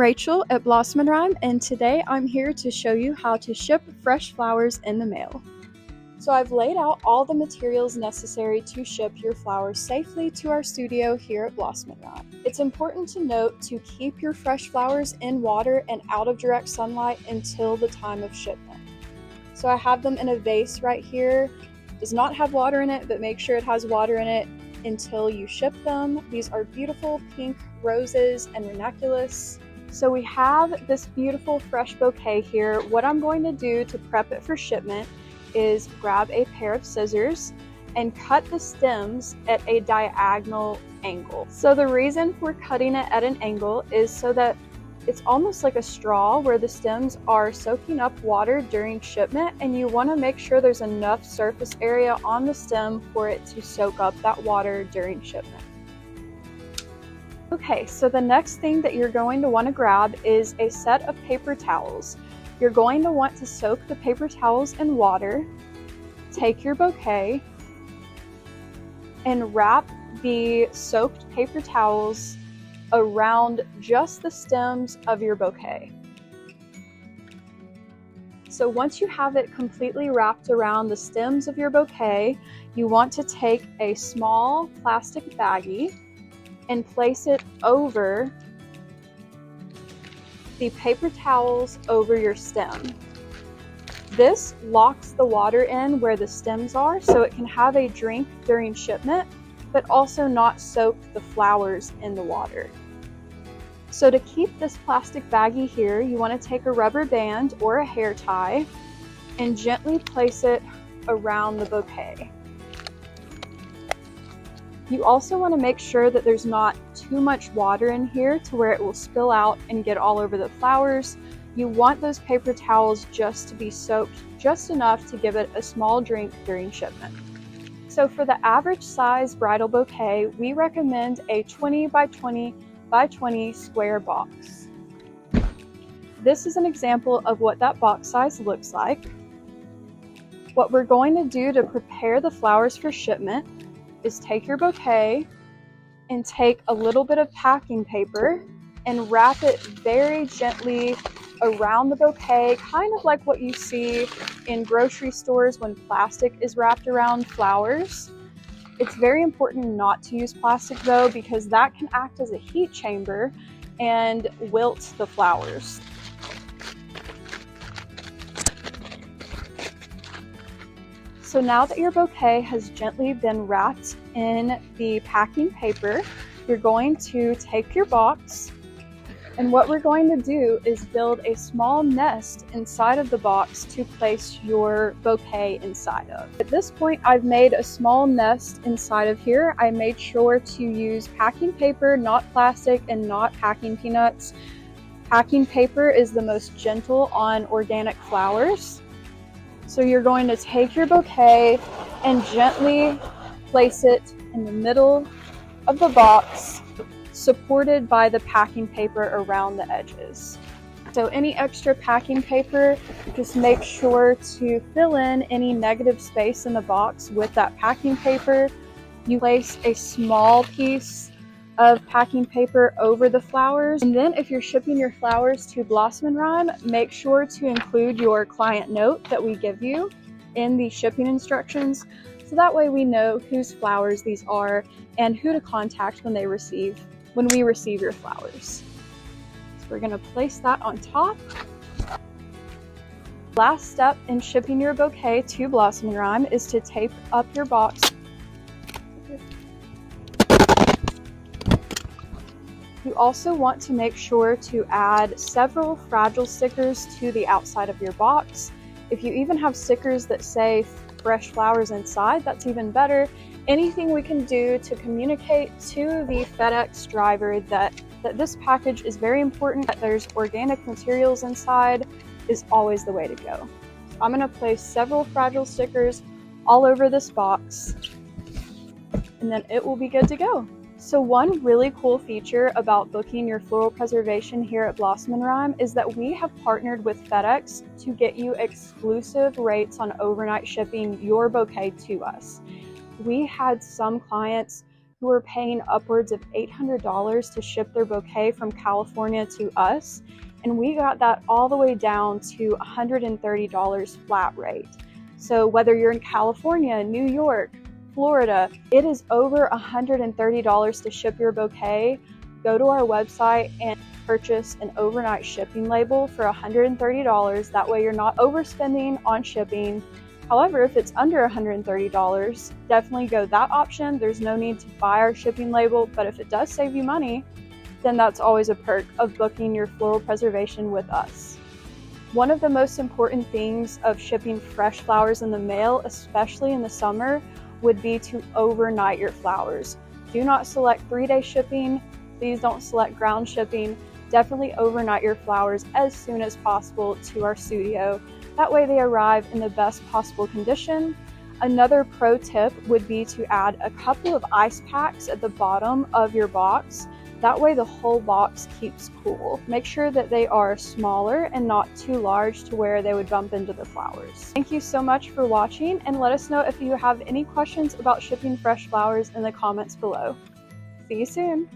Rachel at Blossom and Rhyme, and today I'm here to show you how to ship fresh flowers in the mail. So I've laid out all the materials necessary to ship your flowers safely to our studio here at Blossom and Rhyme. It's important to note to keep your fresh flowers in water and out of direct sunlight until the time of shipment. So I have them in a vase right here. It does not have water in it, but make sure it has water in it until you ship them. These are beautiful pink roses and ranunculus. So we have this beautiful fresh bouquet here. What I'm going to do to prep it for shipment is grab a pair of scissors and cut the stems at a diagonal angle. So the reason for cutting it at an angle is so that it's almost like a straw where the stems are soaking up water during shipment, and you want to make sure there's enough surface area on the stem for it to soak up that water during shipment. Okay, so the next thing that you're going to want to grab is a set of paper towels. You're going to want to soak the paper towels in water, take your bouquet, and wrap the soaked paper towels around just the stems of your bouquet. So once you have it completely wrapped around the stems of your bouquet, you want to take a small plastic baggie and place it over the paper towels over your stem. This locks the water in where the stems are so it can have a drink during shipment, but also not soak the flowers in the water. So to keep this plastic baggie here, you want to take a rubber band or a hair tie and gently place it around the bouquet. You also want to make sure that there's not too much water in here to where it will spill out and get all over the flowers. You want those paper towels just to be soaked just enough to give it a small drink during shipment. So for the average size bridal bouquet, we recommend a 20 by 20 by 20 square box. This is an example of what that box size looks like. What we're going to do to prepare the flowers for shipment is take your bouquet and take a little bit of packing paper and wrap it very gently around the bouquet, kind of like what you see in grocery stores when plastic is wrapped around flowers. It's very important not to use plastic though, because that can act as a heat chamber and wilt the flowers. So now that your bouquet has gently been wrapped in the packing paper, you're going to take your box, and what we're going to do is build a small nest inside of the box to place your bouquet inside of. At this point, I've made a small nest inside of here. I made sure to use packing paper, not plastic, and not packing peanuts. Packing paper is the most gentle on organic flowers. So you're going to take your bouquet and gently place it in the middle of the box, supported by the packing paper around the edges. So any extra packing paper, just make sure to fill in any negative space in the box with that packing paper. You place a small piece of packing paper over the flowers, and then if you're shipping your flowers to Blossom and Rhyme, make sure to include your client note that we give you in the shipping instructions, so that way we know whose flowers these are and who to contact when we receive your flowers. So we're going to place that on top. Last step in shipping your bouquet to Blossom and Rhyme is to tape up your box. You also want to make sure to add several fragile stickers to the outside of your box. If you even have stickers that say fresh flowers inside, that's even better. Anything we can do to communicate to the FedEx driver that this package is very important, that there's organic materials inside, is always the way to go. I'm going to place several fragile stickers all over this box, and then it will be good to go. So one really cool feature about booking your floral preservation here at Blossom and Rhyme is that we have partnered with FedEx to get you exclusive rates on overnight shipping your bouquet to us. We had some clients who are paying upwards of $800 to ship their bouquet from California to us, and we got that all the way down to $130 flat rate. So whether you're in California, New York, Florida, it is over $130 to ship your bouquet. Go to our website and purchase an overnight shipping label for $130. That way you're not overspending on shipping. However, if it's under $130, definitely go that option. There's no need to buy our shipping label, but if it does save you money, then that's always a perk of booking your floral preservation with us. One of the most important things of shipping fresh flowers in the mail, especially in the summer, would be to overnight your flowers. Do not select 3-day shipping. Please don't select ground shipping. Definitely overnight your flowers as soon as possible to our studio. That way they arrive in the best possible condition. Another pro tip would be to add a couple of ice packs at the bottom of your box. That way the whole box keeps cool. Make sure that they are smaller and not too large to where they would bump into the flowers. Thank you so much for watching, and let us know if you have any questions about shipping fresh flowers in the comments below. See you soon!